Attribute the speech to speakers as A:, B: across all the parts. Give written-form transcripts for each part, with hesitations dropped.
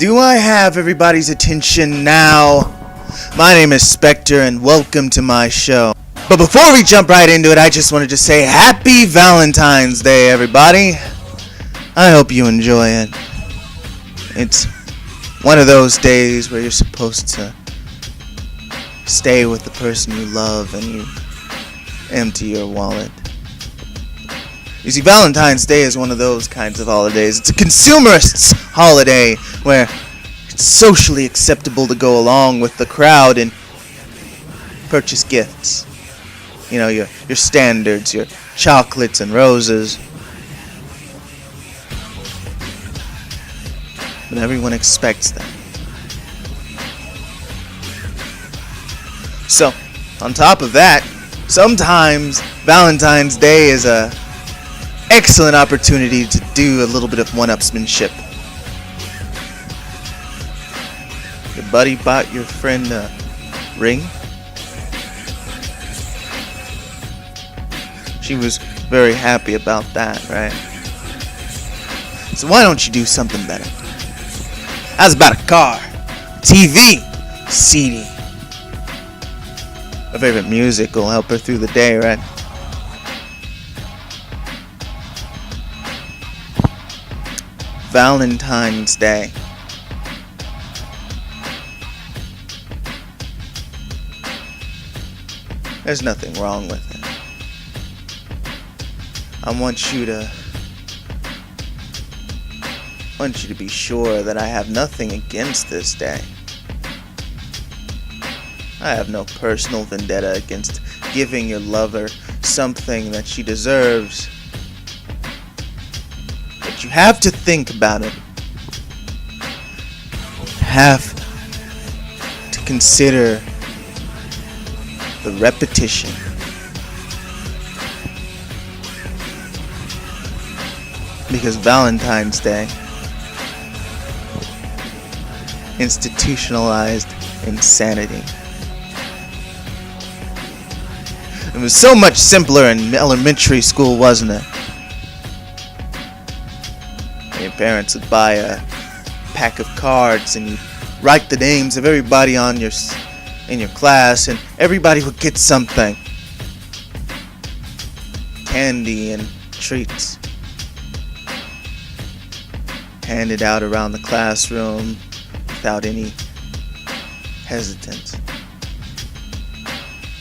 A: Do I have everybody's attention now? My name is Spectre and welcome to my show. But before we jump right into it, I just wanted to say Happy Valentine's Day, everybody. I hope you enjoy it. It's one of those days where you're supposed to stay with the person you love and you empty your wallet. You see, Valentine's Day is one of those kinds of holidays. It's a consumerist's holiday where it's socially acceptable to go along with the crowd and purchase gifts. You know, your standards, your chocolates and roses. But everyone expects that. So, on top of that, sometimes Valentine's Day is a excellent opportunity to do a little bit of one-upsmanship. Your buddy bought your friend a ring. She was very happy about that, right? So why don't you do something better? How's about a car, TV, CD? Her favorite music will help her through the day, right? Valentine's Day. There's nothing wrong with it. I want you to be sure that I have nothing against this day. I have no personal vendetta against giving your lover something that she deserves. But you have to think about it. You have to consider the repetition. Because Valentine's Day institutionalized insanity. It was so much simpler in elementary school, wasn't it? Your parents would buy a pack of cards and you'd write the names of everybody in your class, and everybody would get something. Candy and treats. Handed out around the classroom without any hesitance.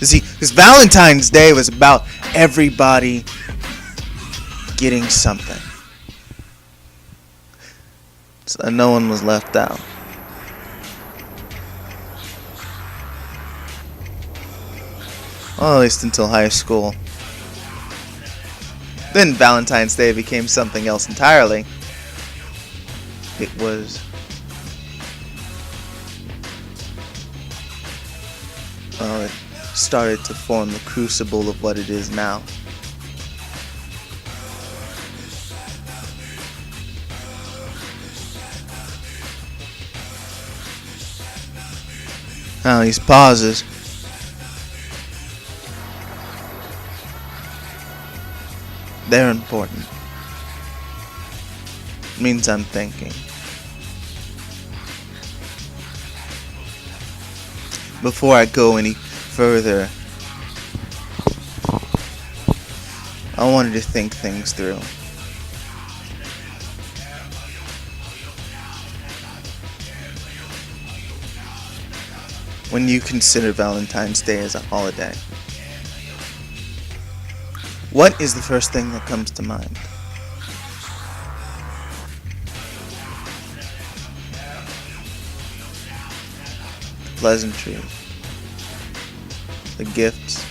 A: You see, because Valentine's Day was about everybody getting something. So that no one was left out. Well, at least until high school. Then Valentine's Day became something else entirely. It was it started to form the crucible of what it is now. Now these pauses they're important. It means I'm thinking. Before I go any further, I wanted to think things through. When you consider Valentine's Day as a holiday, what is the first thing that comes to mind? The pleasantries, the gifts.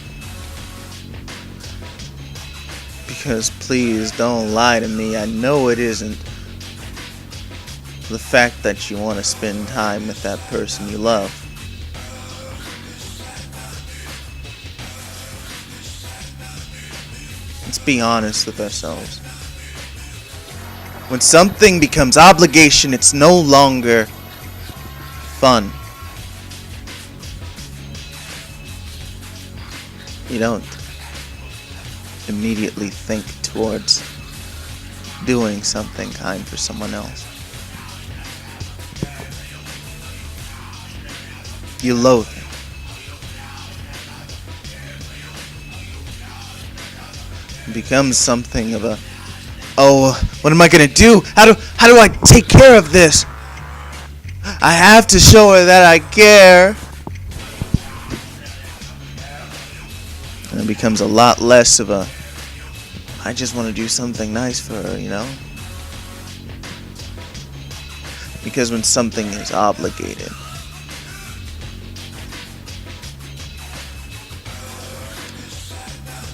A: Because please don't lie to me, I know it isn't the fact that you want to spend time with that person you love. Let's be honest with ourselves. When something becomes obligation, it's no longer fun. You don't immediately think towards doing something kind for someone else. You loathe it. It becomes something of a, oh, what am I gonna do? How do I take care of this? I have to show her that I care. And it becomes a lot less of a, I just want to do something nice for her, you know? Because when something is obligated,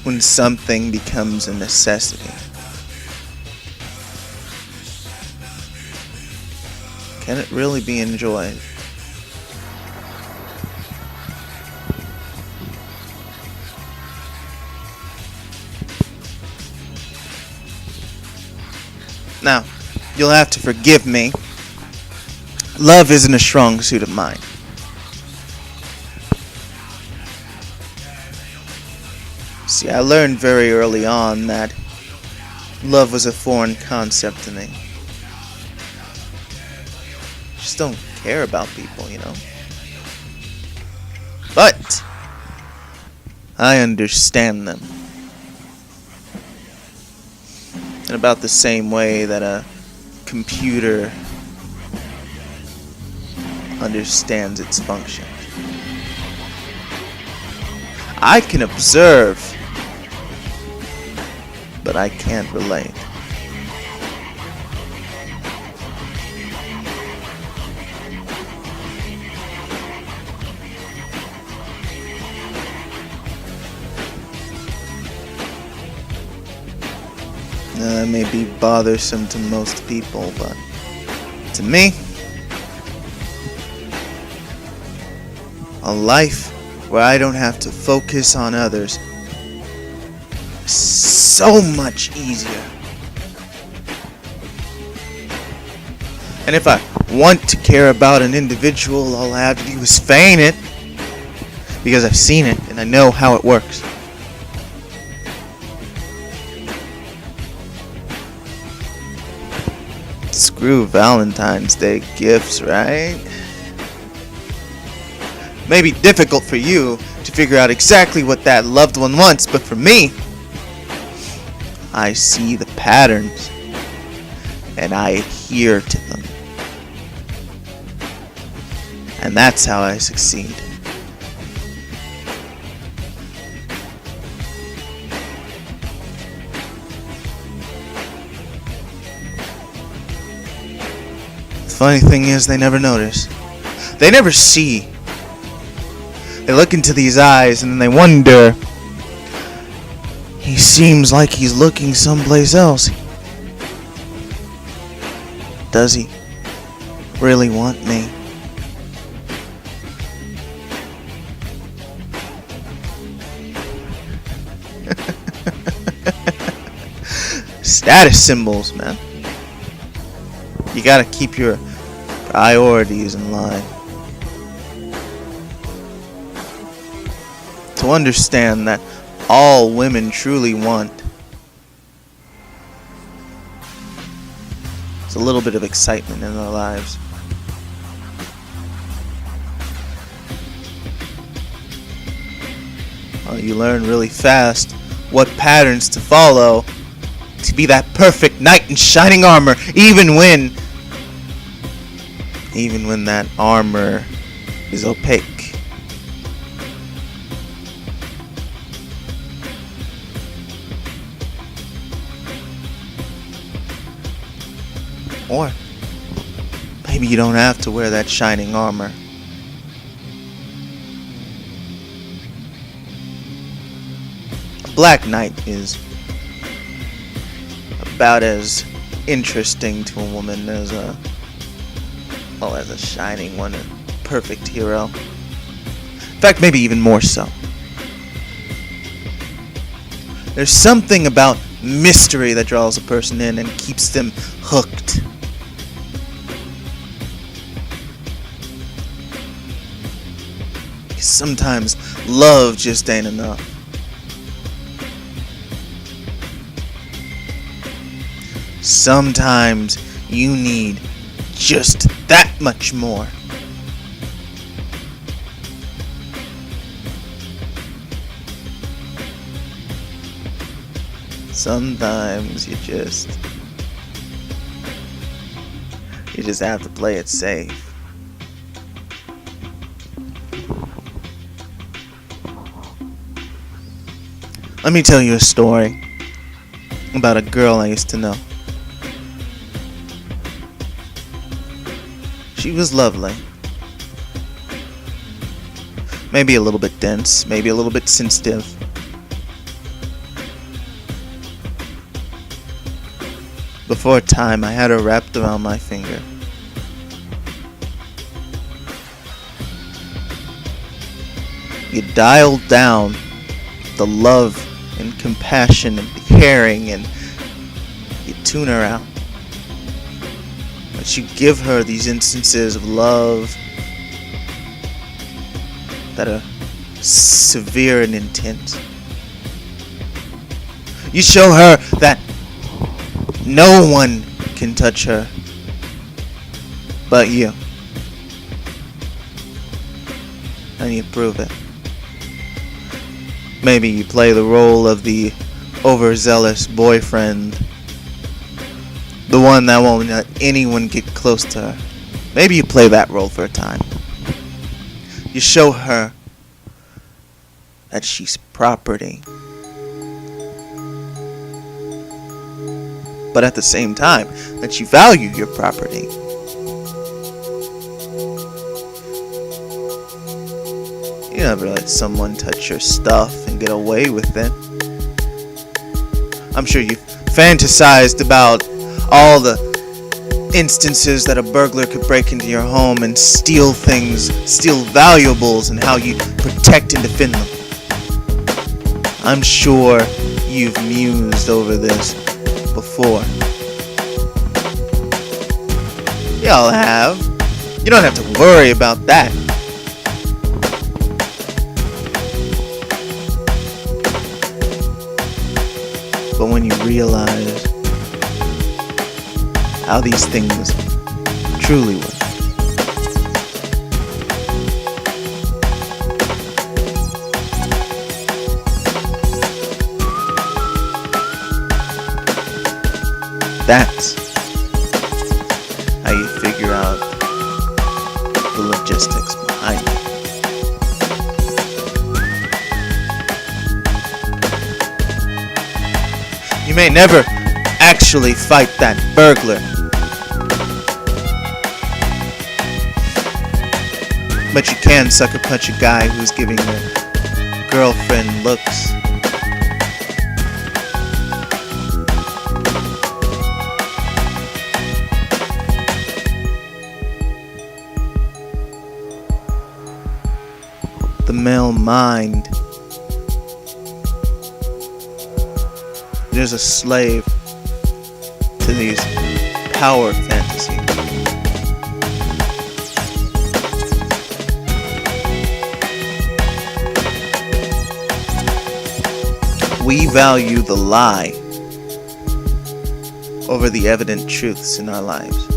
A: when something becomes a necessity, can it really be enjoyed? Now, you'll have to forgive me. Love isn't a strong suit of mine. See, I learned very early on that love was a foreign concept to me. Just don't care about people, you know? But I understand them. In about the same way that a computer understands its function. I can observe, but I can't relate. Now, that may be bothersome to most people, but to me, a life where I don't have to focus on others is so much easier. And if I want to care about an individual, all I have to do is feign it, because I've seen it and I know how it works. Screw Valentine's Day gifts, right? May be difficult for you to figure out exactly what that loved one wants, but for me, I see the patterns and I adhere to them. And that's how I succeed. The funny thing is, they never notice. They never see. They look into these eyes and then they wonder, he seems like he's looking someplace else. Does he really want me? Status symbols, man. You gotta keep your priorities in line. To understand that all women truly want is a little bit of excitement in their lives. Well, you learn really fast what patterns to follow to be that perfect knight in shining armor, even when that armor is opaque. Or maybe you don't have to wear that shining armor. A black knight is about as interesting to a woman as a shining one, a perfect hero. In fact, maybe even more so. There's something about mystery that draws a person in and keeps them hooked. Sometimes love just ain't enough. Sometimes you need just that much more. Sometimes you just have to play it safe. Let me tell you a story about a girl I used to know. She was lovely. Maybe a little bit dense, maybe a little bit sensitive. Before time, I had her wrapped around my finger. You dialed down the love and compassion and caring, and you tune her out. But you give her these instances of love that are severe and intense. You show her that no one can touch her but you. And you prove it. Maybe you play the role of the overzealous boyfriend, the one that won't let anyone get close to her. Maybe you play that role for a time. You show her that she's property, but at the same time that you value your property. You never let someone touch your stuff and get away with it. I'm sure you've fantasized about all the instances that a burglar could break into your home and steal things, steal valuables, and how you protect and defend them. I'm sure you've mused over this before. Y'all have. You don't have to worry about that. But when you realize how these things truly work, that's how you figure out the logistics behind it. You may never actually fight that burglar, but you can sucker punch a guy who's giving your girlfriend looks. The male mind is a slave to these power fantasies. We value the lie over the evident truths in our lives,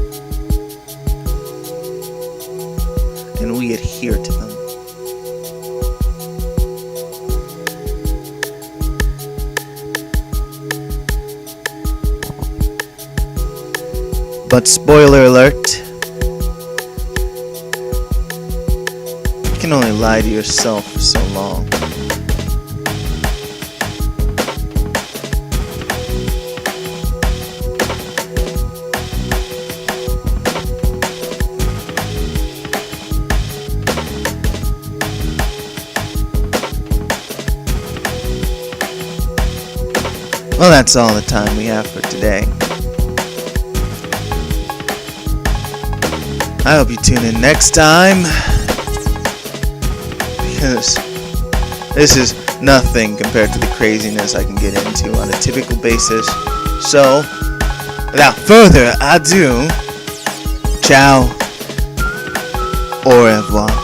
A: and we adhere to them. But spoiler alert, you can only lie to yourself for so long. Well, that's all the time we have for today. I hope you tune in next time, because this is nothing compared to the craziness I can get into on a typical basis. So, without further ado, ciao, au revoir.